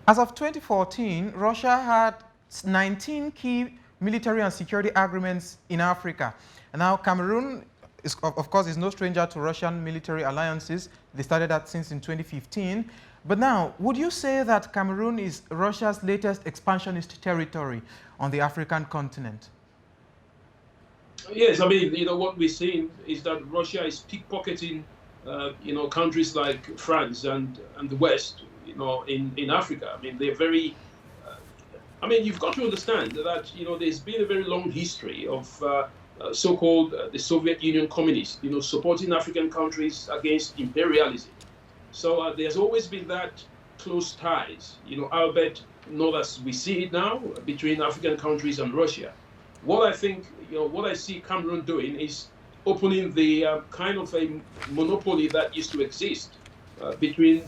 As of 2014, Russia had 19 key military and security agreements in Africa. And now Cameroon, of course, is no stranger to Russian military alliances. They started that since in 2015. But now, would you say that Cameroon is Russia's latest expansionist territory on the African continent? Yes, I mean, what we're seeing is that Russia is pickpocketing, countries like France and the West, in Africa. I mean, they're very. I mean, you've got to understand that there's been a very long history of so-called the Soviet Union communists, supporting African countries against imperialism. So there's always been that close ties, albeit not as we see it now between African countries and Russia. What I think, what I see Cameroon doing is opening the kind of a monopoly that used to exist between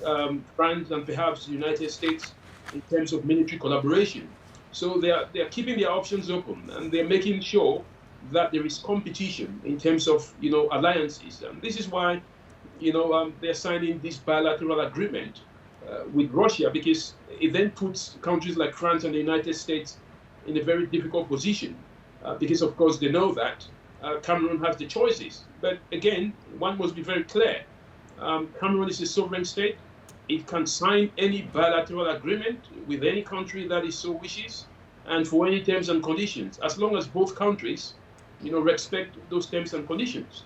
France and perhaps the United States in terms of military collaboration. So they're keeping their options open, and they're making sure that there is competition in terms of alliances. And this is why they're signing this bilateral agreement with Russia, because it then puts countries like France and the United States in a very difficult position, because of course they know that Cameroon has the choices. But again, one must be very clear. Cameroon is a sovereign state. It can sign any bilateral agreement with any country that it so wishes, and for any terms and conditions, as long as both countries respect those terms and conditions.